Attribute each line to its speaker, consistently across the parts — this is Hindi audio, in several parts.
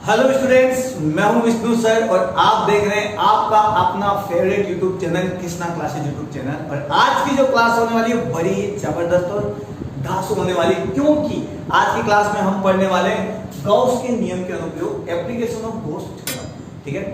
Speaker 1: हेलो स्टूडेंट्स, मैं हूं विष्णु सर और आप देख रहे हैं आपका अपना favourite YouTube channel Krishna classes YouTube channel. और आज की जो क्लास होने वाली है बड़ी जबरदस्त और धांसू होने वाली, क्योंकि आज की क्लास में हम पढ़ने वाले हैं गॉस के नियम के अनुप्रयोग, एप्लीकेशन ऑफ गॉस थ्योरम। ठीक है,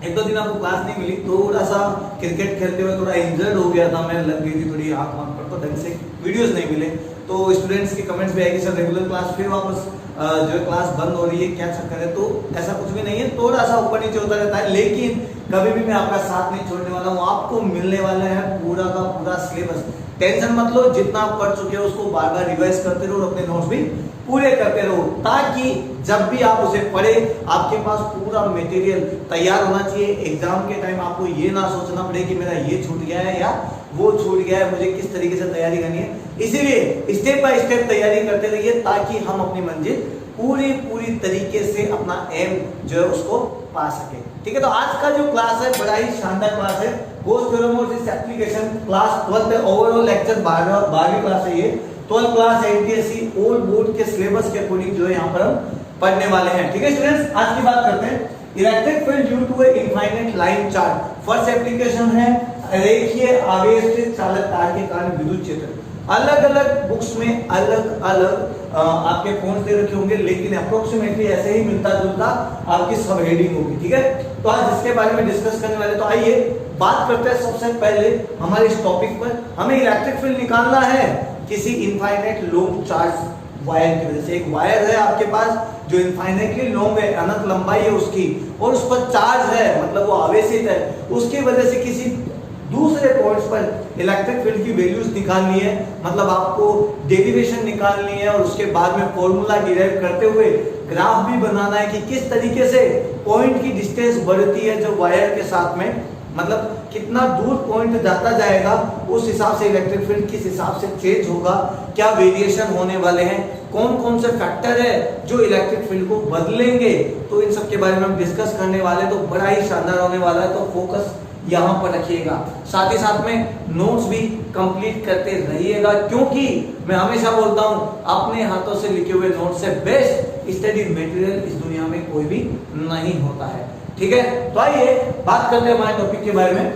Speaker 1: एक दो दिन आपको क्लास नहीं मिली, थोड़ा सा क्रिकेट खेलते हुए थोड़ा इंजर्ड हो गया था मैं, लग गई थी थोड़ी आंख वाँख पर, तो ढंग से वीडियोस नहीं मिले। तो स्टूडेंट्स के कमेंट्स भी आएगी सर रेगुलर क्लास फिर वापस जो क्लास बंद हो रही है, क्या चक्कर है? तो ऐसा कुछ भी नहीं है, थोड़ा सा ऊपर नीचे होता रहता है, लेकिन कभी भी मैं आपका साथ नहीं छोड़ने वाला हूँ। आपको मिलने वाला है पूरा का पूरा सिलेबस, टेंशन मत लो। जितना आप पढ़ चुके हो उसको बार बार रिवाइज करते रहो और अपने नोट्स भी पूरे करते रहो, ताकि जब भी आप उसे पढ़े आपके पास पूरा मटेरियल तैयार होना चाहिए। एग्जाम के टाइम आपको ये ना सोचना पड़े कि मेरा ये छूट गया है या वो छूट गया है, मुझे किस तरीके से तैयारी करनी है। इसीलिए स्टेप बाय स्टेप तैयारी करते रहिए, ताकि हम अपनी मंजिल पूरी तरीके से अपना एम जो है उसको पा सके। ठीक है, तो आज का जो क्लास है बड़ा ही शानदार क्लास है, गॉस थ्योरम और इस एप्लीकेशन। क्लास 12 ओवरऑल लेक्चर 12वीं क्लास है ये, 12 क्लास एनटीएससी ओल्ड बोर्ड के सिलेबस के अकॉर्डिंग जो है यहाँ पर हम पढ़ने वाले हैं। ठीक है स्टूडेंट्स, आज की बात करते हैं electric field due to a infinite line charge. First application है रेखीय आवेश से चालक तार के कारण विद्युत क्षेत्र। अलग अलग बुक्स में अलग अलग आपके पॉइंट्स दे रखे होंगे, लेकिन अप्रोक्सीमेटली ऐसे ही मिलता जुलता आपकी सब हेडिंग होगी। ठीक है, तो आज इसके बारे में डिस्कस करने वाले। तो आइए बात करते हैं सबसे पहले हमारे इस टॉपिक पर। हमें इलेक्ट्रिक फील्ड निकालना है किसी इनफाइनाइट लॉन्ग चार्ज वायर की वजह से। एक वायर है आपके पास जो इनफाइनाइटली लॉन्ग है, अनंत लंबाई है उसकी, और उस पर चार्ज है, मतलब वो आवेशित है। उसकी वजह से किसी दूसरे पॉइंट्स पर इलेक्ट्रिक फील्ड की वैल्यूज निकालनी है, मतलब आपको डेरिवेशन निकालनी है और उसके बाद में फॉर्मूला डिराइव करते हुए ग्राफ भी बनाना है कि किस तरीके से पॉइंट की डिस्टेंस बढ़ती है जो वायर के साथ में, मतलब कितना दूर पॉइंट जाता जाएगा, उस हिसाब से इलेक्ट्रिक फील्ड किस हिसाब से चेंज होगा, क्या वेरिएशन होने वाले हैं, कौन कौन से फैक्टर है जो इलेक्ट्रिक फील्ड को बदलेंगे। तो इन सब के बारे में हम डिस्कस करने वाले, तो बड़ा ही शानदार होने वाला है। तो फोकस यहाँ पर रखिएगा, साथ ही साथ में नोट्स भी कंप्लीट करते रहिएगा, क्योंकि मैं हमेशा बोलता हूँ अपने हाथों से लिखे हुए नोट से बेस्ट स्टडी मटेरियल इस दुनिया में कोई भी नहीं होता है। ठीक है, तो आइए बात करते हैं हमारे टॉपिक के बारे में।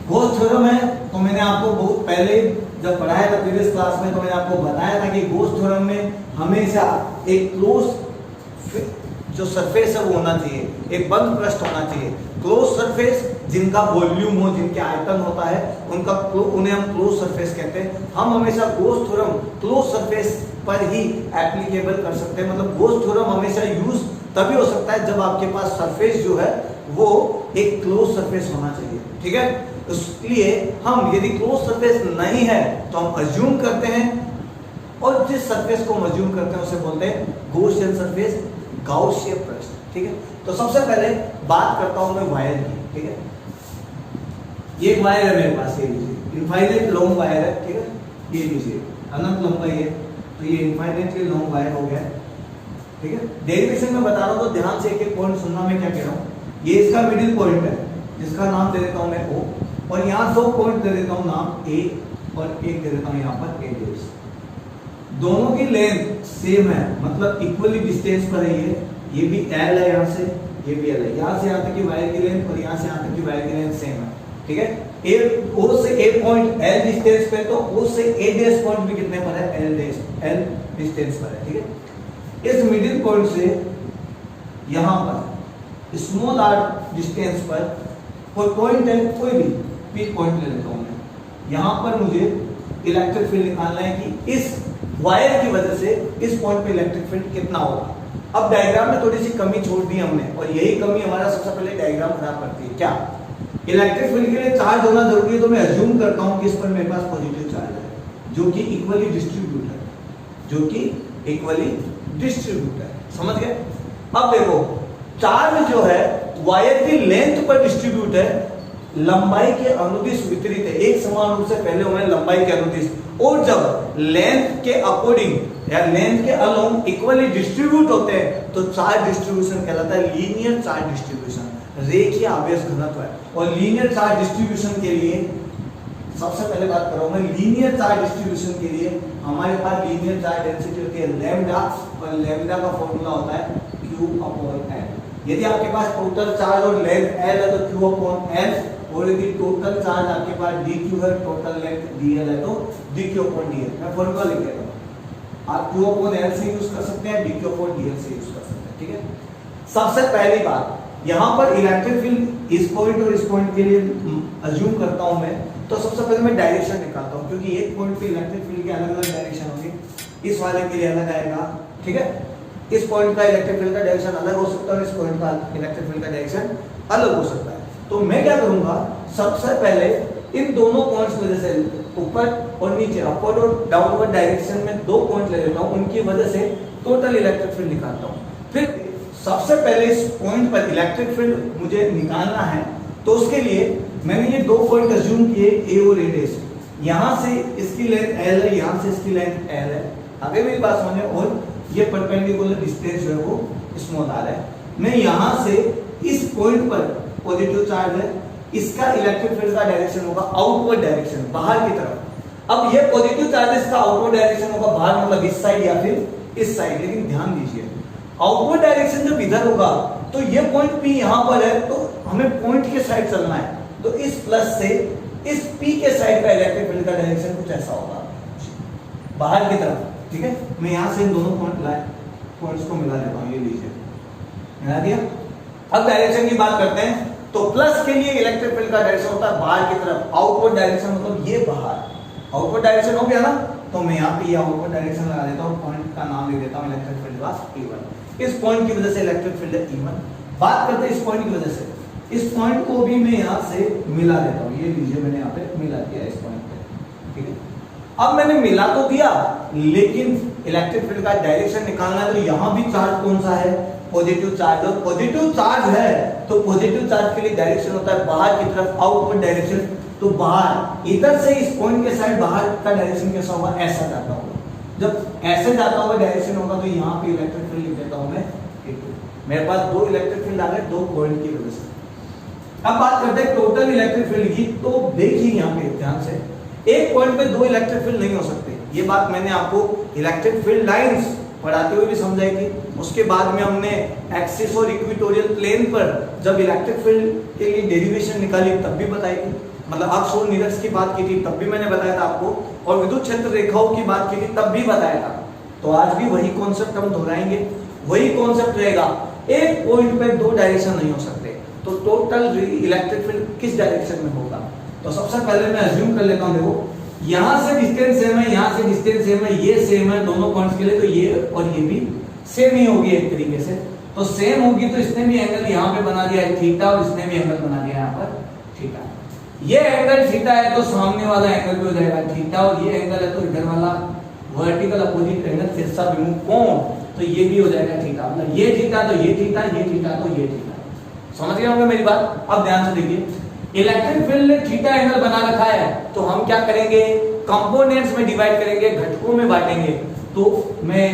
Speaker 1: गॉस थ्योरम है, तो मैंने आपको बहुत पहले जब पढ़ाया था प्रीवियस क्लास में, तो मैंने आपको बताया था कि गॉस थ्योरम में हमेशा एक क्लोज जो सरफेस है वो होना चाहिए, एक बंद पृष्ठ होना चाहिए। क्लोज सरफेस जिनका वॉल्यूम हो, जिनके आयतन होता है, उन्हें हम क्लोज सरफेस कहते हैं। हम हमेशा गॉस थ्योरम क्लोज सरफेस पर ही एप्लीकेबल कर सकते हैं, मतलब गॉस थ्योरम हमेशा यूज तभी हो सकता है जब आपके पास सरफेस जो है वो एक क्लोज सरफेस होना चाहिए। ठीक है, इसलिए हम यदि क्लोज सरफेस नहीं है तो हम अज्यूम करते हैं, और जिस सरफेस को हम अज्यूम करते हैं उसे बोलते हैं गॉसियन सरफेस, गाउसीय पृष्ठ। ठीक है, तो सबसे पहले बात करता हूं मैं वायर की। ठीक है, ये वायर है मेरे पास, ये लीजिए इनफाइनाइट लॉन्ग वायर है। ठीक है, ये लीजिए अनंत लंबाई है, तो ये इनफाइनाइटली लॉन्ग वायर हो गया। ठीक है, डेरिवेशन में बता रहा हूं तो ध्यान से एक एक पॉइंट सुनना मैं क्या कह रहा हूं। ये इसका मिडिल पॉइंट है जिसका नाम दे देता हूं मैं O, और यहाँ दो पॉइंट दे देता हूं नाम A और एक दे देता हूं यहाँ पर A डेश। दोनों की लेंथ सेम है, मतलब इक्वली डिस्टेंस पर है। ये भी L है, यहाँ से ये भी L है, यहाँ से यहाँ तक की वायर की लेंथ और यहाँ से यहाँ तक की वायर की लेंथ सेम है। ठीक है, O से A पॉइंट L डिस्टेंस पे, तो O से A डैश पॉइंट भी कितने पर है? L डिस्टेंस पर है। ठीक है, इस मिडिल पॉइंट से यहाँ पर स्मॉल r डिस्टेंस पर कोई पॉइंट है, कोई भी P पॉइंट ले लेता हूँ मैं। यहाँ पर मुझे इलेक्ट्रिक फील्ड निकालना है कि इस वायर की वजह से इस पॉइंट पे इलेक्ट्रिक फील्ड कितना होगा। अब डायग्राम में थोड़ी सी कमी छोड़ दी हमने, और यही कमी हमारा सबसे पहले डायग्राम खराब करती है। क्या? इलेक्ट्रिक फील्ड के लिए चार्ज होना जरूरी है, तो मैं अज्यूम करता हूं कि इस पर मेरे पास पॉजिटिव चार्ज है जो कि इक्वली डिस्ट्रीब्यूट है, जो कि इक्वली डिस्ट्रीब्यूट है। समझ गए? अब देखो, चार्ज जो है वायर की लेंथ पर डिस्ट्रीब्यूट है, लंबाई के अनुदिश वितरित है, एक समान रूप से पहले हुए लंबाई के अनुदिश। और जब लेंथ के अकॉर्डिंग या लेंथ के अलोंग इक्वली डिस्ट्रीब्यूट होते हैं तो चार्ज डिस्ट्रीब्यूशन कहलाता है लीनियर चार्ज डिस्ट्रीब्यूशन, रेखीय आवेश घनत्व है। और लीनियर चार्ज डिस्ट्रीब्यूशन के लिए सबसे पहले बात कर रहा हूं मैं लीनियर चार्ज डिस्ट्रीब्यूशन के लिए। हमारे पास लीनियर चार्ज डेंसिटी होती है लैम्डा, और लैम्डा का फॉर्मूला होता है Q/L। यदि आपके पास टोटल चार्ज और लेंथ L है तो Q/L, और यदि टोटल चार्ज आपके पास dq है, टोटल लेंथ dl है तो dq/dl। मैं फॉर्मूला लिख देता हूं, आप Q/L से यूज कर सकते हैं, dq/dl से यूज कर सकते हैं, ठीक है। सबसे पहली बात, यहाँ पर इलेक्ट्रिक फील्ड इस पॉइंट और इस पॉइंट के लिए अज्यूम करता हूं मैं, तो सबसे पहले मैं डायरेक्शन निकालता हूं, क्योंकि एक पॉइंट पे इलेक्ट्रिक फील्ड के अलग अलग डायरेक्शन होंगे। इस वाले के लिए अलग आएगा, ठीक है। इस पॉइंट का इलेक्ट्रिक फील्ड का डायरेक्शन अलग हो सकता है और इस पॉइंट का इलेक्ट्रिक फील्ड का डायरेक्शन अलग हो सकता है। तो मैं क्या करूंगा, सबसे पहले इन दोनों पॉइंट्स की वजह से ऊपर और नीचे, अपवर्ड और डाउनवर्ड डायरेक्शन में दो पॉइंट ले लेता हूं, उनकी वजह से टोटल इलेक्ट्रिक फील्ड निकालता हूं। फिर सबसे पहले इस पॉइंट पर इलेक्ट्रिक फील्ड मुझे निकालना है, तो उसके लिए मैंने ये दो पॉइंट अज्यूम किए, ए और ए डैश। यहां से इसकी लेंथ L है, यहां से इसकी लेंथ L है, आगे मेरी बात समझे, और ये परपेंडिकुलर डिस्टेंस जो है वो स्मॉल r है। मैं यहां से इस पॉइंट पर पॉजिटिव चार्ज है, इसका इलेक्ट्रिक फील्ड का डायरेक्शन होगा आउटवर्ड डायरेक्शन, बाहर की तरफ। अब ये पॉजिटिव चार्ज इसका आउटवर्ड डायरेक्शन होगा बाहर, मतलब इस साइड या फिर इस साइड। लेकिन ध्यान दीजिए, आउटवर्ड डायरेक्शन जब इधर होगा तो ये पॉइंट P यहां पर है, तो हमें पॉइंट के साइड चलना है, तो इस प्लस से इस P के साइड का इलेक्ट्रिक फील्ड का डायरेक्शन कुछ ऐसा होगा, बाहर की तरफ, ठीक है। मैं यहां से इन दोनों पॉइंट्स को मिला देता हूं, ये लीजिए, मिला दिया। अब डायरेक्शन की बात करते हैं, तो प्लस के लिए इलेक्ट्रिक फील्ड का डायरेक्शन होता है बाहर की तरफ, आउटवर्ड डायरेक्शन मतलब ये बाहर, आउटवर्ड डायरेक्शन हो गया ना। तो मैं यहाँ पे ये आउटवर्ड डायरेक्शन लगा देता हूँ, पॉइंट का नाम लिख देता हूँ इलेक्ट्रिक फील्ड का E1। इस पॉइंट की वजह से इलेक्ट्रिक फील्ड है E1। बात करते हैं इस पॉइंट की वजह से, इस पॉइंट को भी मैं यहाँ से मिला देता हूँ, ये लीजिए मैंने यहाँ पे मिला दिया इस पॉइंट पे, ठीक है। अब मैंने मिला तो दिया, लेकिन इलेक्ट्रिक फील्ड का डायरेक्शन निकालना है, तो यहाँ भी चार्ज कौन सा है, पॉजिटिव चार्ज। और पॉजिटिव चार्ज है तो पॉजिटिव चार्ज के लिए डायरेक्शन होता है बाहर की तरफ, आउटवर्ड डायरेक्शन। तो बाहर इधर से इस पॉइंट के साइड बाहर का डायरेक्शन कैसा होगा, ऐसा जाता होगा। जब ऐसे जाता हुआ डायरेक्शन होगा तो यहाँ पे इलेक्ट्रिक फील्ड लिख देता हूं मैं A2। मेरे पास दो इलेक्ट्रिक फील्ड आ गए, दो पॉइंट की वजह से। अब बात करते हैं टोटल इलेक्ट्रिक फील्ड की, तो देखिए यहाँ पे ध्यान से, एक पॉइंट पे दो इलेक्ट्रिक फील्ड नहीं हो सकते। ये बात मैंने आपको इलेक्ट्रिक फील्ड लाइंस पढ़ाते हुए भी समझाई थी। उसके बाद में हमने एक्सिस और इक्वेटोरियल प्लेन पर जब इलेक्ट्रिक फील्ड के लिए डेरिवेशन निकाली तब भी बताई थी, मतलब अक्ष और निरक्ष की बात की थी तब भी मैंने बताया था आपको, और विद्युत क्षेत्र रेखाओं की बात की थी तब भी बताया था। तो आज भी वही कॉन्सेप्ट हम दोहराएंगे, वही कॉन्सेप्ट रहेगा। एक पॉइंट पे दो डायरेक्शन नहीं हो सकते, तो टोटल इलेक्ट्रिक फील्ड किस डायरेक्शन में होगा। तो सबसे पहले मैं अज्यूम कर लेता हूं, देखो यहां से डिस्टेंस सेम है, यहां से डिस्टेंस सेम है, ये सेम है दोनों पॉइंट्स के लिए, तो ये और ये भी सेम ही होगी एक तरीके से। तो सेम होगी तो इसने भी एंगल यहाँ पे बना दिया है थीटा, और इसने भी एंगल बना दिया यहाँ पर थीटा। ये एंगल थीटा है तो सामने वाला एंगल भी हो जाएगा थीटा, और ये एंगल है तो इधर वाला वर्टिकल अपोजिट एंगल तिरछा विमुख कोण, तो ये भी हो जाएगा थीटा। मतलब ये थीटा तो ये थीटा, ये थीटा तो ये थीटा। समझ गए होंगे मेरी बात। अब ध्यान से देखिए, इलेक्ट्रिक फील्ड ने थीटा एंगल बना रखा है, तो हम क्या करेंगे, कंपोनेंट्स में डिवाइड करेंगे, घटकों में बांटेंगे। तो मैं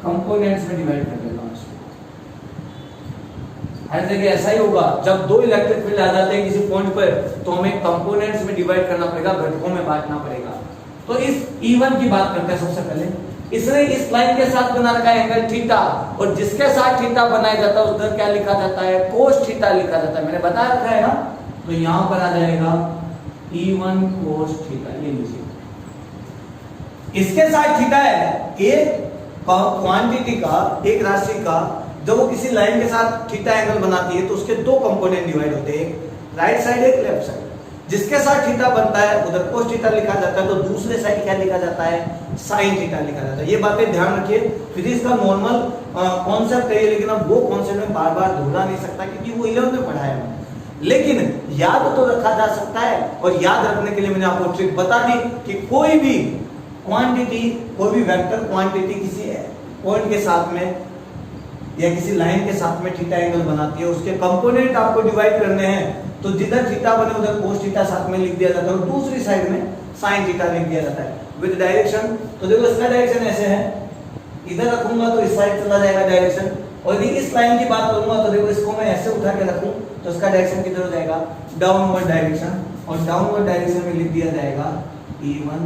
Speaker 1: कंपोनेंट्स में डिवाइड कर देता हूं इसको। हर जगह ऐसा ही होगा, जब दो इलेक्ट्रिक फील्ड आ जाते हैं किसी पॉइंट पर, तो हमें कंपोनेंट्स में डिवाइड करना पड़ेगा, घटकों में बांटना पड़ेगा। तो इस E1 की बात करते हैं सबसे पहले। इसने इस लाइन के साथ बना रखा है एंगल थीटा, और जिसके साथ थीटा बनाया जाता है उधर क्या लिखा जाता है, कोस थीटा लिखा जाता है। मैंने बता रखा है ना, तो यहां पर आ जाएगा E1 कोस थीटा। ये लीजिए, इसके साथ थीटा है, एक क्वांटिटी का, एक राशि का, जब वो किसी लाइन के साथ थीटा एंगल बनाती है तो उसके दो कंपोनेंट डिवाइड होते हैं, एक राइट साइड एक लेफ्ट साइड। जिसके साथ थीटा बनता है उधर कोस थीटा लिखा जाता है, तो दूसरे साइड क्या लिखा जाता है, साइन थीटा लिखा जाता है। ये बातें ध्यान रखिए, फिजिक्स का नॉर्मल कॉन्सेप्ट है, लेकिन अब वो कॉन्सेप्ट में बार बार दोहरा नहीं सकता, क्योंकि वो 11th में पढ़ाया है। लेकिन याद तो रखा जा सकता है, और याद रखने के लिए मैंने आपको ट्रिक बता दी कि कोई भी क्वांटिटी, कोई भी वेक्टर क्वांटिटी किसी पॉइंट के साथ में या किसी लाइन के साथ में थीटा एंगल बनाती है, उसके कंपोनेंट आपको डिवाइड करने हैं, तो जिधर थीटा बने उधर कोस थीटा साथ में लिख दिया जाता है, और दूसरी साइड में साइन थीटा लिख दिया जाता है विद डायरेक्शन। तो देखो इसका डायरेक्शन ऐसे है, इधर रखूंगा तो इस साइड चला जाएगा डायरेक्शन, और यदि इस लाइन की बात करूंगा तो देखो इसको मैं ऐसे उठा के रखूं तो इसका डायरेक्शन किधर हो जाएगा, डाउनवर्ड डायरेक्शन और डाउनवर्ड डायरेक्शन में लिख दिया जाएगा E1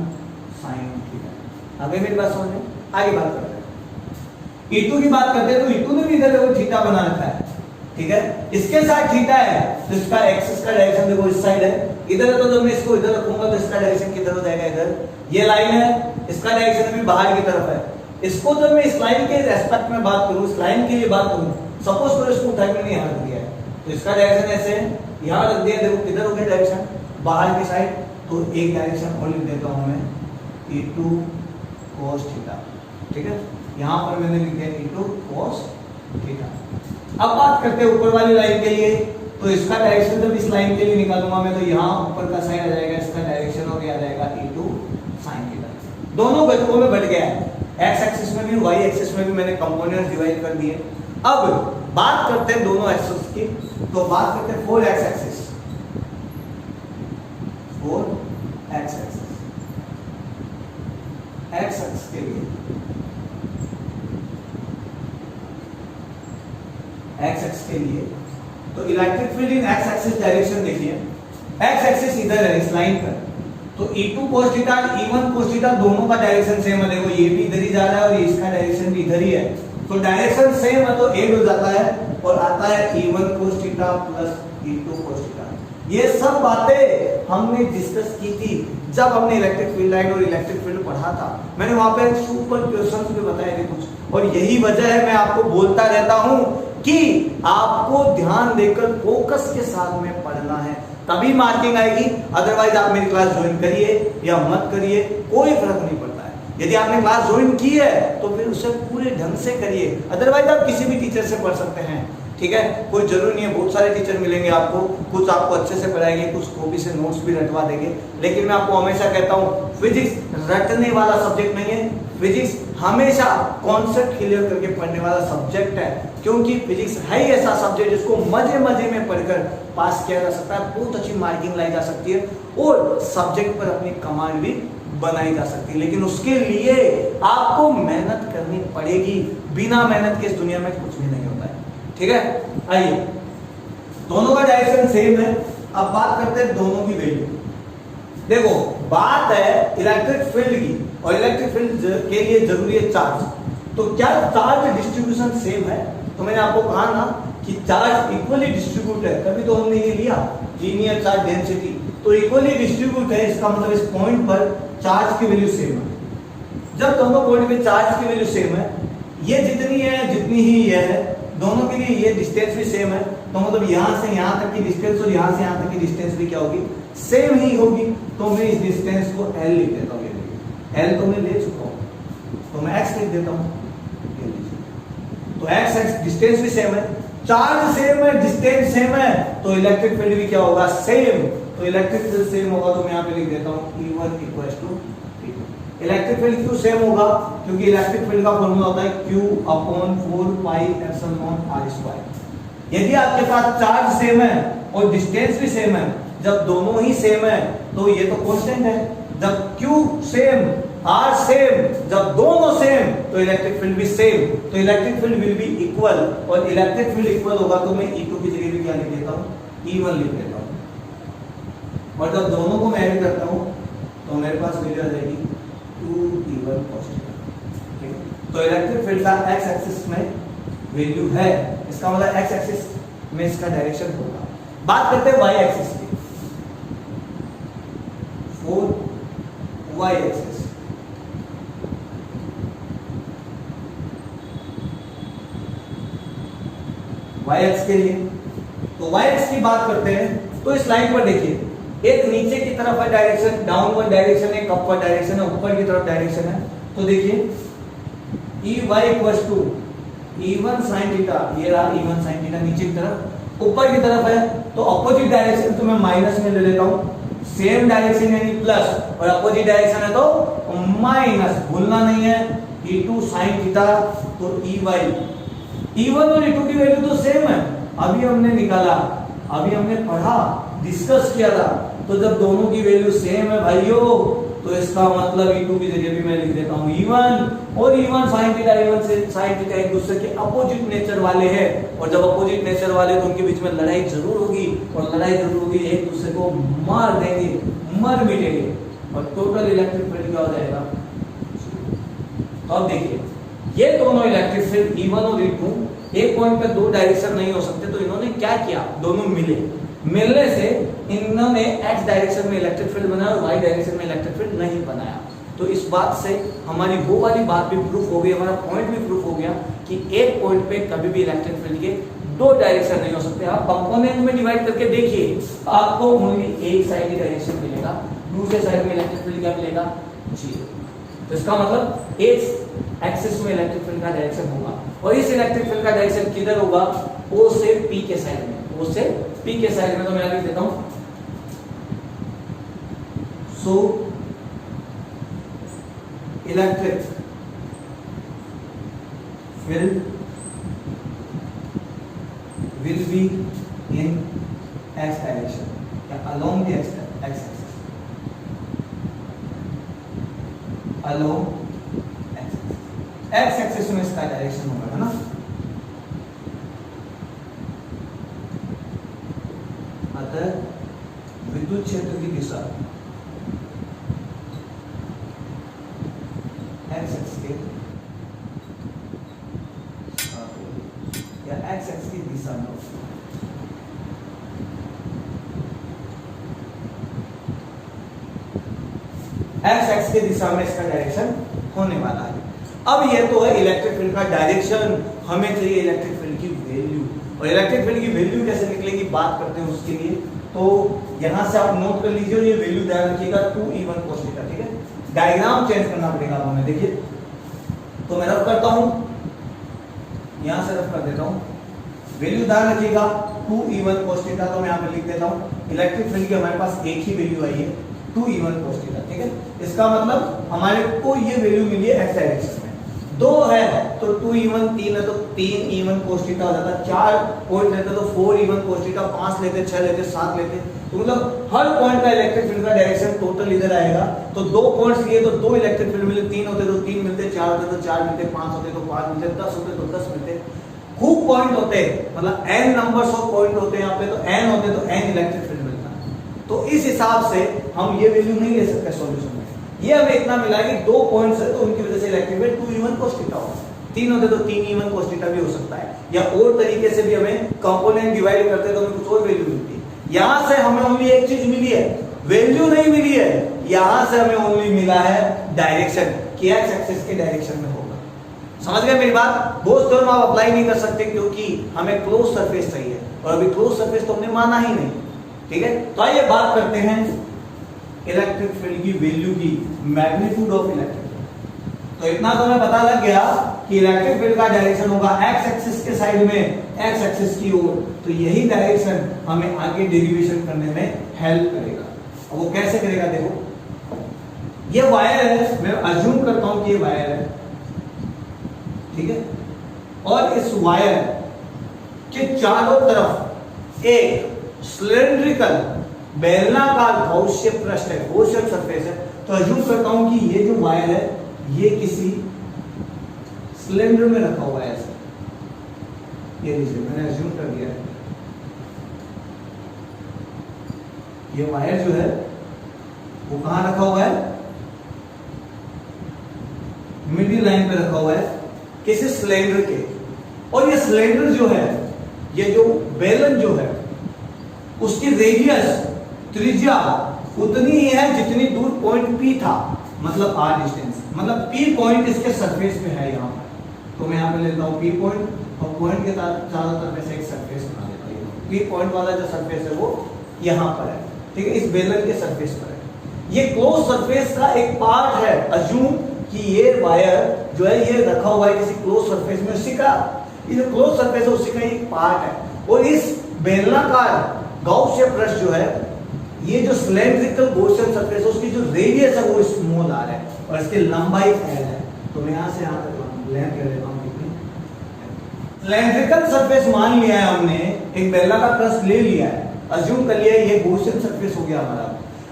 Speaker 1: sin थीटा। आगे मेरी बात समझ में? आगे बात करते हैं E2 की बात करते हैं। तो E2 ने भी इधर देखो थीटा बना रखा है, ठीक है, इसके साथ थीटा है तो इसका एक्सिस का डायरेक्शन देखो इस साइड है, इधर है तो जब मैं इसको इधर रखूंगा तो इसका डायरेक्शन किधर हो जाएगा, इधर। ये लाइन है, इसका डायरेक्शन भी बाहर की तरफ है। इसको जब मैं इस लाइन के रेस्पेक्ट में बात करूं, इस लाइन के लिए बात करूं, सपोज करो इसको उठा के मैंने यहां रख दिया है तो इसका डायरेक्शन ऐसे है, यहां रख दिया, देखो किधर हो गया डायरेक्शन, बाहर की साइड। तो एक डायरेक्शन और लिख देता हूं मैं E2 cos थीटा, ठीक है, यहां पर मैंने लिख दिया E2 cos थीटा। अब बात करते हैं ऊपर वाली लाइन के लिए। तो इसका डायरेक्शन जब इस लाइन के लिए निकालूंगा मैं तो यहाँ ऊपर का साइड आ जाएगा, इसका डायरेक्शन हो गया आ जाएगा E2 sin थीटा। दोनों घटकों में बढ़ गया है, एक्स एक्सिस में भी वाई एक्सिस में भी मैंने कंपोनेंट डिवाइड कर दिए। अब बात करते हैं दोनों एक्सिस की। तो बात करते हैं 4x axis, 4x axis, x axis के लिए एक्स एक्सिस के लिए तो इलेक्ट्रिक फील्ड इन एक्स एक्सिस डायरेक्शन देखिए, एक्स एक्सिस इधर है इस लाइन पर, तो E2 cos theta E1 cos theta दोनों का डायरेक्शन सेम है। देखो ये भी इधर ही जा रहा है और इसका डायरेक्शन भी इधर ही है, तो डायरेक्शन सेम है तो एड हो जाता है और आता है E1 cos theta plus E2 cos theta. ये सब बातें हमने डिस्कस की थी जब हमने इलेक्ट्रिक फील्ड लाइन और इलेक्ट्रिक फील्ड पढ़ा था। मैंने वहां पे सुपर क्वेश्चंस भी बताए थे कुछ, और यही वजह है मैं आपको बोलता रहता हूं कि आपको ध्यान देकर फोकस के साथ में पढ़ना है, तभी मार्किंग आएगी। अदरवाइज आप मेरी क्लास ज्वाइन करिए या मत करिए, कोई फर्क नहीं पड़ता है। यदि आपने क्लास ज्वाइन की है तो फिर उसे पूरे ढंग से करिए, अदरवाइज आप किसी भी टीचर से पढ़ सकते हैं, ठीक है, कोई जरूरी नहीं है। बहुत सारे टीचर मिलेंगे आपको, कुछ आपको अच्छे से पढ़ाएंगे, कुछ कॉपी से नोट्स भी रटवा देंगे, लेकिन मैं आपको हमेशा कहता हूँ फिजिक्स रटने वाला सब्जेक्ट नहीं है। फिजिक्स हमेशा कॉन्सेप्ट क्लियर करके पढ़ने वाला सब्जेक्ट है, क्योंकि फिजिक्स है ही ऐसा सब्जेक्ट जिसको मजे मजे में पढ़कर पास किया जा सकता है, बहुत अच्छी मार्किंग लाई जा सकती है और सब्जेक्ट पर अपनी कमांड भी बनाई जा सकती है। लेकिन उसके लिए आपको मेहनत करनी पड़ेगी, बिना मेहनत के इस दुनिया में कुछ भी नहीं होता है, ठीक है। आइए, दोनों का डायरेक्शन सेम है। अब बात करते हैं दोनों की वैल्यू। देखो बात है इलेक्ट्रिक फील्ड की, और इलेक्ट्रिक फील्ड के लिए जरूरी है चार्ज। तो क्या चार्ज डिस्ट्रीब्यूशन सेम है? तो मैंने आपको कहा ना कि चार्ज इक्वली डिस्ट्रीब्यूट है, तभी तो हमने ये लिया लीनियर चार्ज डेंसिटी। तो इक्वली डिस्ट्रीब्यूट है, इसका मतलब इस पॉइंट पर चार्ज की वैल्यू सेम है। जब दोनों पॉइंट पे चार्ज की वैल्यू सेम है, ये जितनी है जितनी ही ये है, दोनों के लिए ये डिस्टेंस भी सेम है, तो मतलब यहां से यहां तक की डिस्टेंस और यहां से यहां तक की डिस्टेंस भी क्या होगी, सेम ही होगी। तो मैं इस डिस्टेंस को L लिख देता हूं, L तो मैं ले चुका हूं, तो मैं x लिख देता हूं। तो x डिस्टेंस भी सेम है, चार्ज सेम है, डिस्टेंस सेम है, तो इलेक्ट्रिक फील्ड भी क्या होगा, सेम। तो इलेक्ट्रिक फील्ड सेम होगा तो मैं यहाँ पे लिख देता हूँ E1 equal to E2। Electric field क्यों सेम होगा? क्योंकि इलेक्ट्रिक फील्ड का फॉर्मूला होता है Q upon 4 pi epsilon r square. यदि आपके पास चार्ज सेम है और डिस्टेंस भी सेम है, जब दोनों ही सेम है तो ये तो कांस्टेंट है। जब Q सेम R सेम, जब दोनों सेम तो इलेक्ट्रिक फील्ड भी सेम, तो electric field will be equal. और इलेक्ट्रिक फील्ड इक्वल होगा तो मैं E2 की जगह भी क्या लिख देता हूँ, E1 लिख देता हूँ। और जब दोनों को मैं ऐड करता हूँ तो मेरे पास वैल्यू आ जाएगी 2E1 cos थीटा। तो इलेक्ट्रिक फील्ड का x एक्सिस में वैल्यू है, इसका मतलब x एक्सिस में इसका डायरेक्शन होगा। बात करते हैं y एक्सिस की। 4y एक्सिस, y एक्स के लिए, तो y एक्स की बात करते हैं तो इस लाइन पर देखिए, एक नीचे की तरफ है डायरेक्शन, डाउनवर्ड डायरेक्शन है, एक अपवर्ड डायरेक्शन है, ऊपर की तरफ डायरेक्शन है। तो देखिए Ey equals to E1 sin theta, ये रहा E1 sin थीटा नीचे की तरफ, ऊपर की तरफ है तो अपोजिट डायरेक्शन तो मैं माइनस में ले लेता हूं, सेम डायरेक्शन यानी प्लस, और अपोजिट डायरेक्शन है तो माइनस, भूलना नहीं है। E2 sin थीटा तो Ey, E1 और E2 की वैल्यू तो सेम है, अभी हमने निकाला, अभी हमने पढ़ा, डिस्कस किया था। तो जब दोनों की वैल्यू सेम है भाइयों तो इसका मतलब E2 की जगह भी मैं लिख देता हूँ E1, और E1 sin थीटा, E1 से sin थीटा एक दूसरे के अपोजिट नेचर वाले हैं, और जब अपोजिट नेचर वाले तो उनके बीच में लड़ाई जरूर होगी, और लड़ाई जरूर होगी, एक दूसरे को मार देंगे, मर मिटेंगे, और टोटल इलेक्ट्रिक फील्ड क्या हो जाएगा। तो अब देखिए ये दोनों इलेक्ट्रिक फील्ड E1 और E2 एक पॉइंट पे दो डायरेक्शन नहीं हो सकते, तो इन्होंने क्या किया, दोनों मिलने से इन्होंने x डायरेक्शन में इलेक्ट्रिक फील्ड बनाया और y डायरेक्शन में इलेक्ट्रिक फील्ड नहीं बनाया। तो इस बात से हमारी वो वाली बात भी प्रूफ हो गई, हमारा पॉइंट भी प्रूफ हो गया कि एक पॉइंट पे कभी भी इलेक्ट्रिक फील्ड के दो डायरेक्शन नहीं हो सकते। आप कंपोनेंट में डिवाइड करके देखिए, आपको ओनली एक साइड ही डायरेक्शन मिलेगा, दूसरे साइड में इलेक्ट्रिक फील्ड क्या मिलेगा, 0। तो इसका मतलब एक एक्सिस में इलेक्ट्रिक फील्ड का डायरेक्शन होगा, और इस इलेक्ट्रिक फील्ड का डायरेक्शन किधर होगा, O से P के साइड में, O से P के साइड में। तो मैं लिख देता हूं so electric field will be in x direction या along the x axis, along x axis में इसका डायरेक्शन होगा, है ना। अतः विद्युत क्षेत्र की दिशा x एक्सिस के या x एक्सिस की दिशा में x एक्सिस की दिशा में इसका डायरेक्शन होने वाला है। अब ये तो है इलेक्ट्रिक फील्ड का डायरेक्शन, हमें चाहिए इलेक्ट्रिक फील्ड की वैल्यू, और इलेक्ट्रिक फील्ड की वैल्यू कैसे निकलेगी बात करते हैं उसके लिए। तो यहां से आप नोट कर लीजिए, ये वैल्यू ध्यान रखिएगा 2E1 cos थीटा, ठीक है। डायग्राम चेंज करना पड़ेगा हमें, देखिए तो मैं रफ करता हूं, यहां से रफ कर देता हूं, वैल्यू ध्यान रखिएगा 2E1 cos थीटा। तो मैं यहां पे लिख देता हूं इलेक्ट्रिक फील्ड की हमारे पास एक ही वैल्यू आई है 2E1 cos थीटा, ठीक है। इसका मतलब हमारे को ये वैल्यू मिली है x डायरेक्शन में, 2 है तो 2E1, 3 है तो 3E1 cos थीटा हो जाता, 4 पॉइंट लेते तो 4E1 cos थीटा, 5 लेते, 6 लेते, 7 लेते, तो मतलब हर पॉइंट का इलेक्ट्रिक फील्ड का डायरेक्शन टोटल इधर आएगा। तो 2 पॉइंट्स लिए तो 2 इलेक्ट्रिक फील्ड मिले, 3 होते तो 3 मिलते, 4 होते तो 4 मिलते, 5 होते तो 5 मिलते, 10 होते तो 10 मिलते। खूब पॉइंट होते, मतलब n नंबर्स ऑफ पॉइंट होते हैं यहाँ पे, तो n होते तो n इलेक्ट्रिक फील्ड मिलता है। तो इस हिसाब से हम ये वैल्यू नहीं ले सकते सॉल्यूशन में, ये हमें इतना मिला कि 2 पॉइंट्स है तो उनकी वजह से electric field 2E1 cos theta होगा, 3 होते तो 3E1 cos थीटा भी हो सकता है, या और तरीके से भी हमें कंपोनेंट डिवाइड करते तो हमें कुछ और वैल्यू मिलती है। यहां से हमें ओनली एक चीज मिली है, वैल्यू नहीं मिली है, यहां से हमें ओनली मिला है डायरेक्शन कि x एक्सिस के डायरेक्शन में होगा। समझ गए मेरी बात। बोस थ्योरम आप अप्लाई नहीं कर सकते क्योंकि हमें क्लोज सरफेस चाहिए, और अभी क्लोज सरफेस तो हमने माना ही नहीं, ठीक है। तो आइए बात करते हैं इलेक्ट्रिक फील्ड की वैल्यू की, मैग्नीट्यूड ऑफ इलेक्ट्रिक फील्ड। तो इतना तो हमें पता लग गया कि इलेक्ट्रिक फील्ड का डायरेक्शन होगा x एक्सिस के साइड में, x एक्सिस की ओर। तो यही डायरेक्शन हमें आगे डेरिवेशन करने में हेल्प करेगा। अब वो कैसे करेगा, देखो ये वायर है, मैं अज्यूम करता हूं कि ये वायर है, ठीक है, और इस वायर के चारों तरफ एक सिलेंड्रिकल बेलनाकार गॉसियन पृष्ठ है, गॉसियन सरफेस है। तो अज्यूम करता हूं कि ये जो वायर है ये किसी सिलेंडर में रखा हुआ है ऐसा, ये लीजिए मैंने अज्यूम कर दिया है। ये वायर जो है वो कहां रखा हुआ है, मिडिल लाइन पे रखा हुआ है किसी सिलेंडर के, और ये सिलेंडर जो है, ये जो बेलन जो है उसकी रेडियस, त्रिज्या उतनी ही है जितनी दूर पॉइंट P था, मतलब r डिस्टेंस, मतलब P पॉइंट इसके सरफेस पे है यहाँ पर। तो मैं यहाँ पे लेता हूँ P पॉइंट, और पॉइंट के चारों तरफ से एक सरफेस बना देता हूँ। P पॉइंट वाला जो सरफेस है वो यहाँ पर है, ठीक है, इस बेलन के सरफेस पर है। ये क्लोज सरफेस का एक पार्ट है। अज्यूम कि ये वायर जो है ये रखा हुआ है किसी क्लोज सरफेस में, उसी का ये जो क्लोज सरफेस है उसी का एक पार्ट है। और इस बेलनाकार गॉसियन पृष्ठ जो है, ये जो सिलेंड्रिकल गॉसियन सरफेस है उसकी जो रेडियस है वो स्मॉल r है और इसकी लंबाई l है। तो मैं यहां से यहां तक लेंथ ले लेता हूं कितनी, सिलेंड्रिकल सरफेस मान लिया है हमने, एक बेलनाकार पृष्ठ ले लिया है, अज्यूम कर लिया ये गॉसियन सरफेस हो गया हमारा।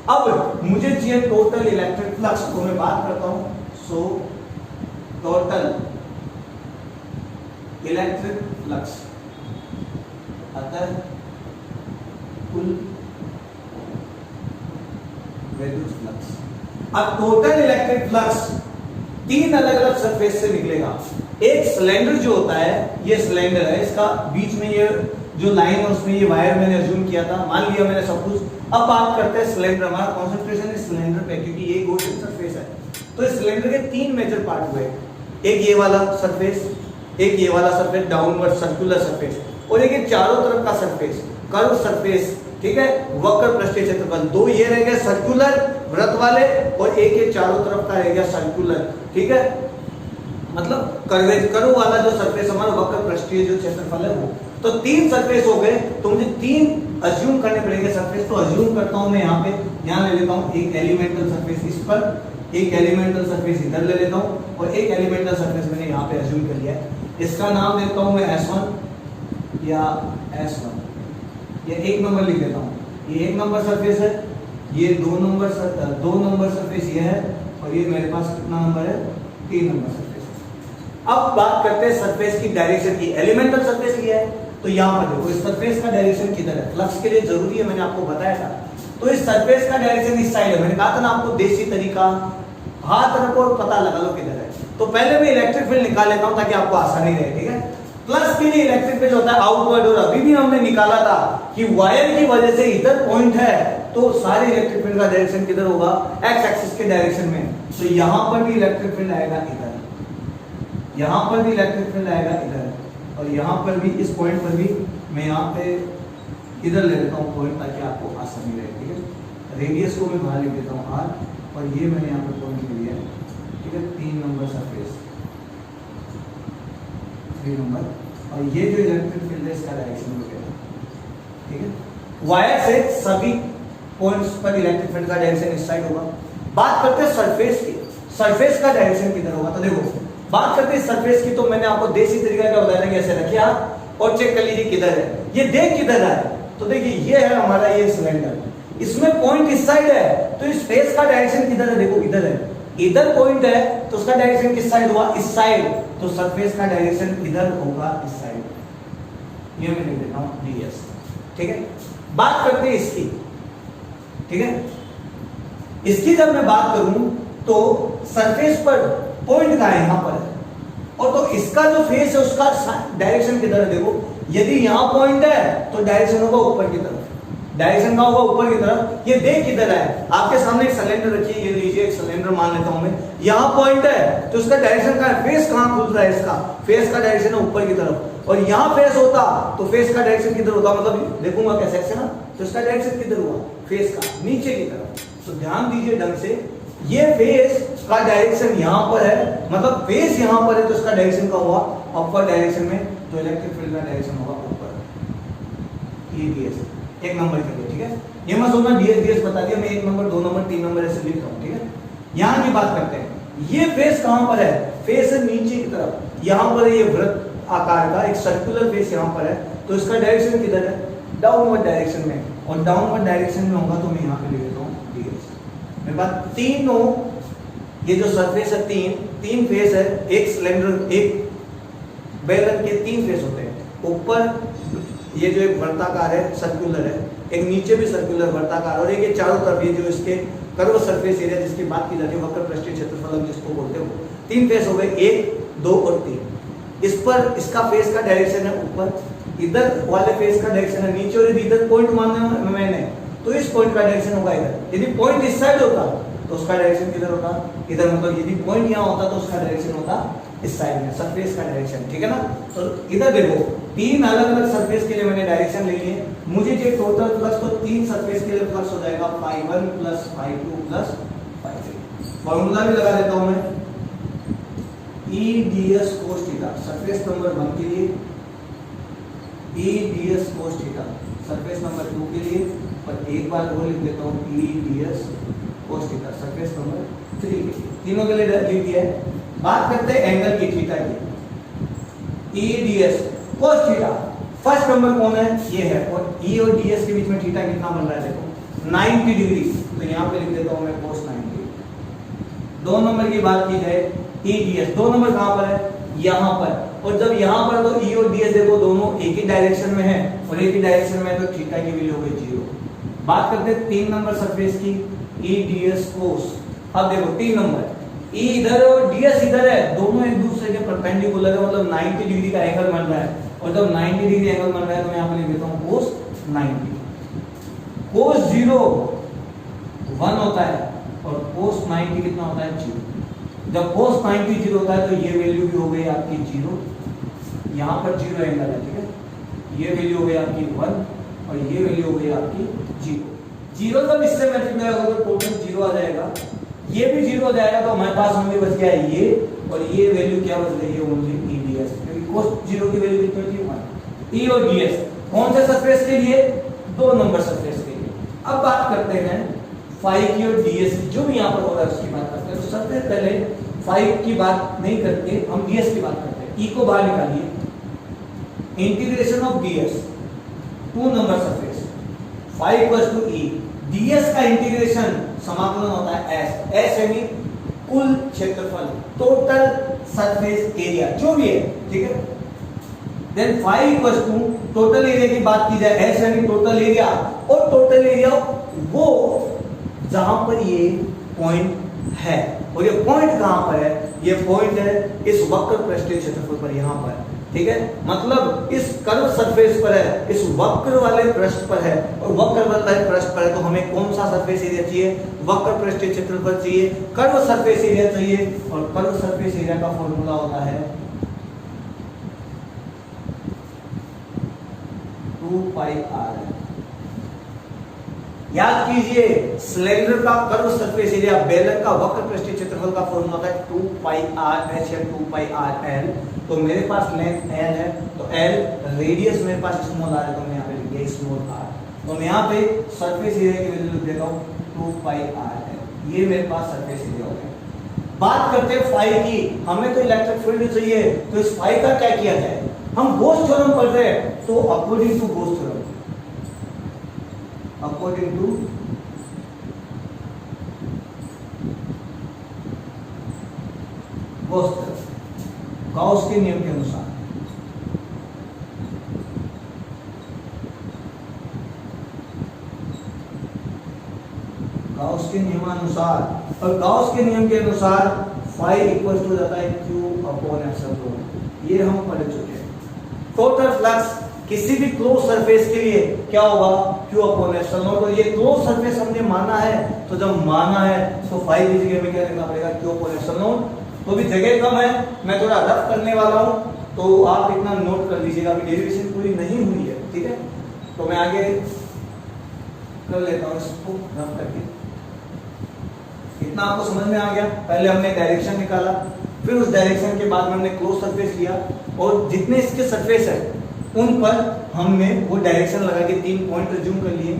Speaker 1: अब मुझे चाहिए टोटल इलेक्ट्रिक फ्लक्स, तो मैं बात करता हूं। सो टोटल इलेक्ट्रिक फ्लक्स अतः कुल विद्युत फ्लक्स। अब टोटल इलेक्ट्रिक फ्लक्स तीन अलग अलग सरफेस से निकलेगा। एक सिलेंडर जो होता है, ये सिलेंडर है, इसका बीच में ये जो लाइन है उसमें ये वायर मैंने अज्यूम किया था, मान लिया मैंने सब कुछ। अब बात करते हैं सिलेंडर, हमारा कंसंट्रेशन है सिलेंडर पे, क्योंकि ये गोल सरफेस है। तो इस सिलेंडर के तीन मेजर पार्ट हुए, एक ये वाला सरफेस, एक ये वाला सरफेस डाउनवर्ड सर्कुलर सरफेस, और एक ये चारों तरफ का सरफेस कर्व सरफेस, ठीक है, वक्र पृष्ठीय क्षेत्रफल। दो ये रह गए सर्कुलर वृत्त वाले, और एक ये चारों तरफ का रह गया सर्कुलर, ठीक है, मतलब कर्व वाला जो सरफेस हमारा वक्र पृष्ठीय जो क्षेत्रफल है वो। तो तीन सरफेस हो गए, तो मुझे तीन अज्यूम करने पड़ेंगे सरफेस। तो अज्यूम करता हूं मैं यहाँ पे, यहाँ ले लेता हूँ एक एलिमेंटल सरफेस इस पर, एक एलिमेंटल सरफेस इधर ले लेता हूँ, और एक एलिमेंटल सरफेस मैंने यहाँ पे अज्यूम कर लिया है। इसका नाम देता हूँ मैं S1 या S1, या एक नंबर लिख देता हूँ। ये एक नंबर सरफेस है, ये दो नंबर सरफेस ये है, और ये मेरे पास कितना नंबर है, 3 नंबर सरफेस। अब बात करते हैं सरफेस की डायरेक्शन की। एलिमेंटल सरफेस लिया है, तो यहाँ पर देखो इस सरफेस का डायरेक्शन किधर है, फ्लक्स के लिए जरूरी है, मैंने आपको बताया था। तो इस सरफेस का डायरेक्शन इस साइड है, मैंने कहा था ना आपको देसी तरीका, हाथ रखो और पता लगा लो किधर है। तो पहले मैं इलेक्ट्रिक फील्ड निकाल लेता हूं ताकि आपको आसानी रहे, ठीक है। प्लस के लिए इलेक्ट्रिक फील्ड होता है आउटवर्ड, और अभी भी हमने निकाला था कि वायर की वजह से इधर पॉइंट है, तो सारे इलेक्ट्रिक फील्ड का डायरेक्शन किधर होगा, एक्स एक्सिस के डायरेक्शन में। तो यहां पर भी इलेक्ट्रिक फील्ड आएगा इधर, यहां पर भी इलेक्ट्रिक फील्ड आएगा इधर, और यहां पर भी इस पॉइंट पर भी मैं यहाँ पे इधर ले लेता हूँ पॉइंट, ताकि आपको आसानी रहे, ठीक है। रेडियस को मैं बाहर लिख देता हूँ R, और ये मैंने यहाँ पे पॉइंट ले लिया है, ठीक है, 3 नंबर सरफेस, 3 नंबर, और ये जो इलेक्ट्रिक फील्ड है इसका डायरेक्शन वगैरह, ठीक है। वायर से सभी पॉइंट्स पर इलेक्ट्रिक फील्ड का डायरेक्शन इस साइड होगा। बात करते हैं सरफेस की, सरफेस का डायरेक्शन किधर होगा। तो देखो बात करते हैं सरफेस की, तो मैंने आपको देसी तरीका क्या बताया था कि ऐसे रखिए आप और चेक कर लीजिए किधर है, ये देख किधर है। तो देखिए ये है हमारा ये सिलेंडर, इसमें पॉइंट इस साइड है, तो इस फेस का डायरेक्शन किधर है, देखो इधर है, इधर पॉइंट है, तो उसका डायरेक्शन किस साइड हुआ, इस साइड। तो सरफेस का डायरेक्शन इधर होगा, इस साइड, ये मैं लिख देता हूं ds, ठीक है। बात करते हैं इसकी, ठीक है। इसकी जब मैं बात करूं तो सरफेस पर पॉइंट का है, यहां पर है, और तो इसका जो फेस है उसका डायरेक्शन किधर है, देखो यदि यहां पॉइंट है तो डायरेक्शन होगा ऊपर की तरफ, डायरेक्शन का होगा ऊपर की तरफ। ये देख किधर है, आपके सामने एक सिलेंडर रखिए, ये लीजिए एक सिलेंडर मान लेता हूं मैं, यहां पॉइंट है तो उसका डायरेक्शन का फेस कहां खुल रहा है, इसका फेस का डायरेक्शन है ऊपर की तरफ, और यहां फेस होता तो फेस का डायरेक्शन किधर होता, मतलब देखूंगा कैसे ऐसे ना, तो इसका डायरेक्शन किधर हुआ, फेस का नीचे की तरफ। तो ध्यान दीजिए ढंग से, ये फेस का डायरेक्शन यहां पर है, मतलब फेस यहां पर है, तो इसका डायरेक्शन का हुआ अपर डायरेक्शन में, तो इलेक्ट्रिक फील्ड का डायरेक्शन होगा ऊपर, ये ds एक नंबर के लिए, ठीक है। ये मत सोचना ds बता दिया मैं, 1 नंबर 2 नंबर 3 नंबर ऐसे लिख रहा हूं, ठीक है। यहां की बात करते हैं, ये फेस कहां पर है, फेस है नीचे की तरफ, यहां पर ये वृत्त आकार का एक सर्कुलर फेस यहां पर है, तो इसका डायरेक्शन किधर है, डाउनवर्ड डायरेक्शन में, और डाउनवर्ड डायरेक्शन में होगा तो मैं यहां पे लिख देता हूं ds। मेरे पास तीनों ये जो सरफेस है, तीन फेस है, एक सिलेंडर, एक बेलन के 3 फेस होते हैं, ऊपर ये जो एक वर्ताकार है सर्कुलर है, एक नीचे भी सर्कुलर वर्ताकार, और एक ये चारों तरफ ये जो इसके कर्व सरफेस एरिया जिसकी बात की जाती है, वक्र पृष्ठीय क्षेत्रफल हम जिसको बोलते हैं, 3 फेस हो गए, 1 2 और 3। इस पर इसका फेस का डायरेक्शन है ऊपर, इधर वाले फेस का डायरेक्शन है नीचे, और यदि इधर पॉइंट मानना मैंने तो इस पॉइंट का डायरेक्शन होगा इधर। यदि पॉइंट इस साइड होता तो उसका डायरेक्शन किधर होता, इधर, मतलब यदि पॉइंट यहाँ होता तो उसका डायरेक्शन होता इस साइड में, सरफेस का डायरेक्शन, ठीक है ना। तो इधर देखो 3 अलग अलग सरफेस के लिए मैंने डायरेक्शन ले लिए, मुझे जो टोटल फ्लक्स तो 3 सरफेस के लिए फ्लक्स हो जाएगा φ1 + φ2 + φ3। फॉर्मूला भी लगा देता हूं मैं, E ds cos theta surface number 1 के लिए, E ds cos theta surface number 2 के लिए, और एक बार वो लिख देता हूँ E ds cos theta surface number 3 के लिए, तीनों के लिए लिख दिया है। बात करते हैं एंगल की, थीटा की, E ds cos theta first number कौन है, ये है, और E और ds के बीच में थीटा कितना बन रहा है, देखो 90 डिग्री। तो यहाँ पे लिख देता हूँ मैं cos 90। 2 नंबर की बात की जाए E ds, 2 नंबर कहाँ पर है, यहाँ पर, और जब यहाँ पर तो E और ds देखो दोनों एक ही डायरेक्शन में है और एक ही डायरेक्शन में है तो थीटा की वैल्यू हो गई 0। बात करते हैं 3 नंबर सरफेस की, E ds cos। अब देखो 3 नंबर E इधर और ds इधर है, दोनों एक दूसरे के परपेंडिकुलर है, मतलब 90 डिग्री का एंगल बन रहा है, और जब 90 डिग्री एंगल बन रहा है तो मैं यहाँ पर लिख देता हूँ cos 90। cos 0 1 होता है और cos 90 कितना होता है 0। जब cos 90 0 होता है तो ये वैल्यू भी हो गई आपकी 0, यहाँ पर 0 एंगल है, ठीक है, ये वैल्यू हो गई आपकी 1 और ये वैल्यू हो गई आपकी 0। 0 जब इससे मल्टीप्लाई होगा तो टोटल 0 आ जाएगा, ये भी 0 हो जाएगा, तो हमारे पास ओनली बच गया है ये, और ये वैल्यू क्या बच गई है ओनली E ds, क्योंकि cos 0 की वैल्यू कितनी थी 1। E और ds कौन से सरफेस के लिए, 2 नंबर सरफेस के लिए। अब बात करते हैं फाई की और ds की, जो भी यहाँ पर हो रहा है उसकी बात करते हैं। तो सबसे पहले फाई की बात नहीं करके हम ds की बात करते हैं। E को बाहर निकालिए, integration of ds 2 number surface phi equals to E, ds का इंटीग्रेशन समाकलन होता है s यानी कुल क्षेत्रफल, टोटल सरफेस एरिया जो भी है, ठीक है। Then phi equals to total area की बात की जाए, s यानी टोटल एरिया, और टोटल एरिया वो जहां पर ये पॉइंट है, और ये पॉइंट कहां पर है, ये पॉइंट है इस वक्र पृष्ठीय क्षेत्रफल पर, यहां पर, ठीक है, मतलब इस कर्व सरफेस पर है, इस वक्र वाले पृष्ठ पर है, और वक्र वाले पृष्ठ पर है, तो हमें कौन सा सरफेस एरिया चाहिए, वक्र पृष्ठीय क्षेत्रफल चाहिए, कर्व सरफेस एरिया चाहिए, और कर्व सरफेस एरिया का फॉर्मूला होता है 2 पाई r। याद कीजिए, सिलेंडर का कर्व सरफेस एरिया, बेलन का वक्र पृष्ठीय क्षेत्रफल का फॉर्मूला होता है 2 पाई r h या 2 पाई r l। तो मेरे पास लेंथ l है, तो l, रेडियस मेरे पास स्मॉल r है, तो मैं यहाँ पे लिख दिया स्मॉल r। तो मैं यहाँ पे सरफेस एरिया की वैल्यू लिख देता हूँ 2 पाई r है, ये मेरे पास सरफेस एरिया हो गया। बात करते हैं फाई की, हमें तो इलेक्ट्रिक फील्ड चाहिए, तो इस फाई का क्या किया जाए, हम गॉस थ्योरम पढ़ रहे हैं, तो according to Gauss theorem, according to Gauss theorem, Gauss के नियम के अनुसार, गॉस के नियमानुसार, और गॉस के नियम के अनुसार फाई इक्वल टू जाता है Q अपॉन एप्सिलॉन, ये हम पढ़ चुके हैं। टोटल फ्लक्स किसी भी क्लोज सरफेस के लिए क्या होगा, Q अपॉन एप्सिलॉन, और ये क्लोज सरफेस हमने माना है, तो जब माना है तो फाई की जगह में क्या लिखना पड़ेगा, Q अपॉन एप्सिलॉन। तो भी जगह कम है, मैं थोड़ा रफ करने वाला हूं, तो आप इतना नोट कर लीजिएगा, अभी डेरिवेशन पूरी नहीं हुई है, ठीक है, तो मैं आगे कर लेता हूं इसको रफ करके। इतना आपको समझ में आ गया, पहले हमने डायरेक्शन निकाला, फिर उस डायरेक्शन के बाद में हमने क्लोज सरफेस लिया, और जितने इसके सरफेस है उन पर हमने वो डायरेक्शन लगा के 3 पॉइंट जूम कर लिए,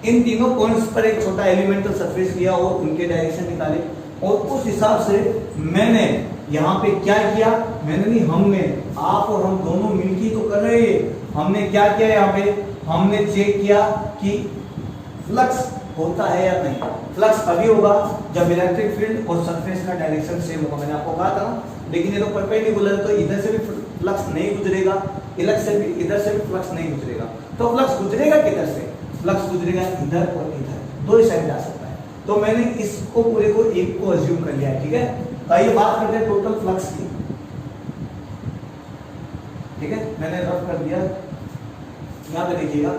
Speaker 1: इन तीनों पॉइंट्स पर एक छोटा एलिमेंटल सरफेस लिया और उनके डायरेक्शन निकाले, और उस हिसाब से मैंने यहाँ पे क्या किया, मैंने नहीं, हमने, आप और हम दोनों मिलकर तो कर रहे हैं, हमने क्या किया, यहाँ पे हमने चेक किया कि फ्लक्स होता है या नहीं। फ्लक्स अभी होगा जब इलेक्ट्रिक फील्ड और सरफेस का डायरेक्शन सेम होगा, मैंने आपको कहा था ना, लेकिन ये तो परपेंडिकुलर है, तो इधर से भी फ्लक्स नहीं गुजरेगा, इधर से भी फ्लक्स नहीं गुजरेगा, तो फ्लक्स गुजरेगा किधर से, फ्लक्स गुजरेगा इधर और इधर, दो ही साइड जा सकता है। तो मैंने इसको पूरे को एक को अज्यूम कर लिया है, ठीक है। तो आइए बात करते हैं टोटल फ्लक्स की, ठीक है, मैंने रफ कर दिया, यहाँ पे देखिएगा।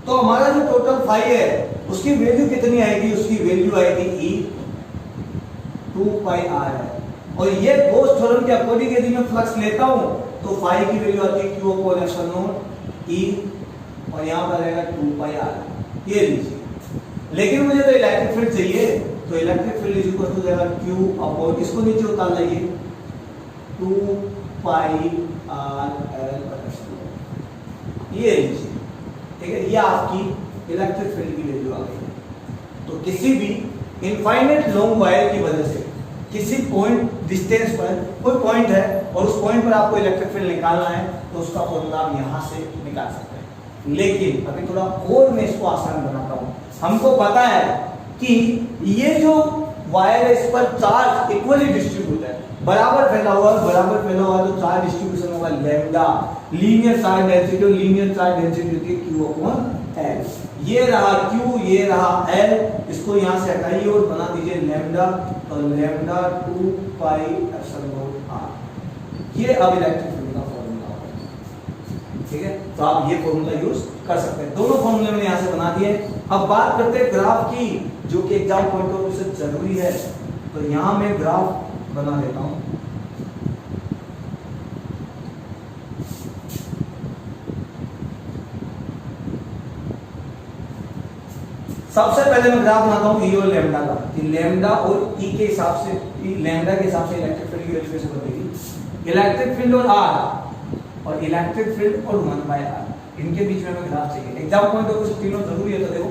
Speaker 1: तो हमारा जो टोटल फाई है उसकी वैल्यू कितनी आएगी, उसकी वैल्यू आएगी E 2 पाई r है, और ये गॉस थ्योरम के अकॉर्डिंग यदि मैं फ्लक्स लेता हूं तो फाई की वैल्यू आती है Q अपॉन एप्सिलॉन E, और यहां पर आएगा 2 पाई r, ये लीजिए। लेकिन मुझे तो इलेक्ट्रिक फील्ड चाहिए, तो electric field is equal to जाएगा Q अपॉन, इसको नीचे उतार लाइए, 2 पाई r l पर एप्सिलॉन, ये लीजिए, ठीक है, ये आपकी इलेक्ट्रिक फील्ड की वैल्यू आ गई। तो किसी भी इनफाइनाइट लॉन्ग वायर की वजह से किसी पॉइंट डिस्टेंस पर कोई पॉइंट है और उस पॉइंट पर आपको इलेक्ट्रिक फील्ड निकालना है, तो उसका फॉर्मूला आप यहां से निकाल सकते हैं। लेकिन अभी थोड़ा और मैं इसको आसान बनाता हूं। हमको पता है कि ये जो वायर है इस पर चार्ज इक्वली डिस्ट्रीब्यूट है, बराबर फैला हुआ तो चार्ज डिस्ट्रीब्यूशन होगा लैम्डा, लीनियर चार्ज डेंसिटी, और लीनियर चार्ज डेंसिटी होती है Q अपॉन L। ये रहा Q, ये रहा L, इसको यहां से हटाइए और बना दीजिए लैम्डा, तो लैम्डा 2 पाई एप्सिलॉन r। ये अब इलेक्ट्रिक फील्ड का फॉर्मूला है, ठीक है। तो आप ये फॉर्मूला यूज कर सकते हैं, दोनों फॉर्मूले मैंने यहां से बना दिए। अब बात करते हैं ग्राफ की, जो कि एग्जाम पॉइंट ऑफ व्यू से जरूरी है। तो यहां मैं ग्राफ बना देता हूं। सबसे पहले मैं ग्राफ बनाता हूं E और लैम्डा का, कि लैम्डा और E के हिसाब से, लैम्डा के हिसाब से इलेक्ट्रिक फील्ड की वैल्यू कैसे बदलेगी। इलेक्ट्रिक फील्ड और R और इलेक्ट्रिक फील्ड और 1/r, इनके बीच में ग्राफ चाहिए। एग्जाम पॉइंट ऑफ व्यू से तीनों जरूरी है। तो देखो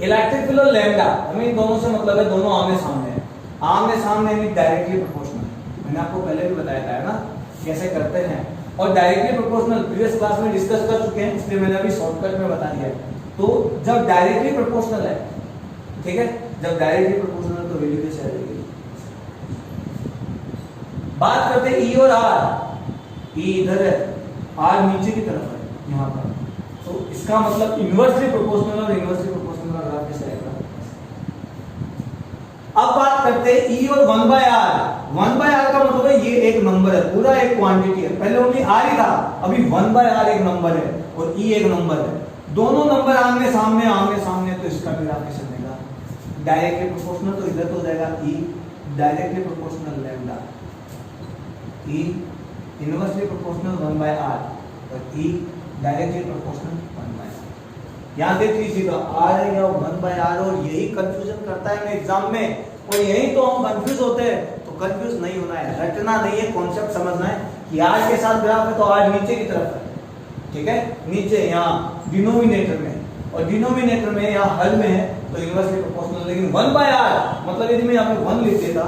Speaker 1: इलेक्ट्रिक फील्ड और लैम्डा, हमें इन दोनों से मतलब है दोनों आमने सामने है, आमने सामने यानी डायरेक्टली प्रोपोर्शनल। मैंने आपको पहले भी बताया था ना कैसे करते हैं, और डायरेक्टली प्रोपोर्शनल प्रीवियस क्लास में डिस्कस कर चुके हैं, इसलिए मैंने अभी शॉर्टकट में बता दिया है। तो जब डायरेक्टली प्रोपोर्शनल है, ठीक है, जब डायरेक्टली प्रोपोर्शनल तो वैल्यू कैसे आएगी। बात करते हैं E और R। E इधर है, R नीचे की तरफ है यहां पर, तो इसका मतलब इनवर्सली प्रोपोर्शनल और इनवर्सली प्रोपोर्शनल का ग्राफ कैसे आएगा। अब बात करते हैं E और 1/r। 1/r का मतलब है ये एक नंबर है, पूरा एक क्वांटिटी है। पहले ओनली R ही था, अभी 1/r एक नंबर है और E एक नंबर है। दोनों नंबर आमने सामने, तो इसका ग्राफ कैसे बनेगा। डायरेक्टली प्रोपोर्शनल तो इधर तो हो जाएगा E, directly proportional lambda, E inversely proportional 1/r और E डायरेक्टली प्रोपोर्शनल 1/r। यहां देख लीजिएगा R है या 1/r, और यही कंफ्यूजन करता है मैं एग्जाम में, और यही तो हम कंफ्यूज होते हैं। तो कंफ्यूज नहीं होना है, रटना नहीं है, कॉन्सेप्ट समझना है कि R के साथ ग्राफ है तो R नीचे की तरफ है, ठीक है, नीचे यहाँ डिनोमिनेटर में, और डिनोमिनेटर में यहाँ हल में है तो इनवर्सली प्रोपोर्शनल। लेकिन 1/r मतलब यदि मैं यहाँ पे 1 लिख देता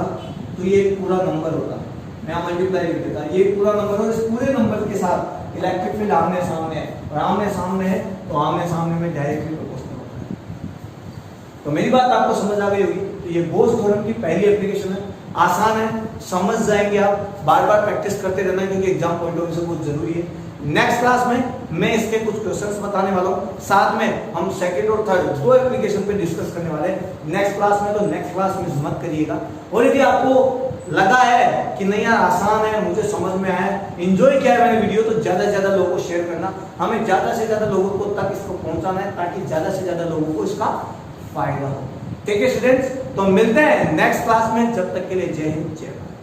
Speaker 1: तो ये पूरा नंबर होता, मैं यहाँ मल्टीप्लाई लिख देता, ये पूरा नंबर, और इस पूरे नंबर के साथ इलेक्ट्रिक फील्ड आमने सामने है, और आमने सामने है तो आमने सामने में डायरेक्टली प्रोपोर्शनल होता है। तो मेरी बात आपको समझ आ गई होगी। तो ये गोस थ्योरम की पहली एप्लीकेशन है, आसान है, समझ जाएंगे आप, बार बार प्रैक्टिस करते रहना क्योंकि एग्जाम पॉइंट ऑफ व्यू से बहुत जरूरी है। नेक्स्ट क्लास में मैं इसके कुछ क्वेश्चंस बताने वाला हूं, साथ में हम सेकंड और थर्ड दो एप्लीकेशन पे डिस्कस करने वाले हैं नेक्स्ट क्लास में। तो नेक्स्ट क्लास मिस मत करिएगा। और यदि आपको लगा है कि नहीं यार आसान है, मुझे समझ में आया है, एंजॉय किया है मैंने वीडियो, तो ज्यादा से ज्यादा लोगों को शेयर करना, हमें ज्यादा से ज्यादा लोगों को तक इसको पहुंचाना है ताकि ज्यादा से ज्यादा लोगों को इसका फायदा हो। ठीक है स्टूडेंट्स, तो मिलते हैं नेक्स्ट क्लास में, जब तक के लिए जय हिंद जय भारत।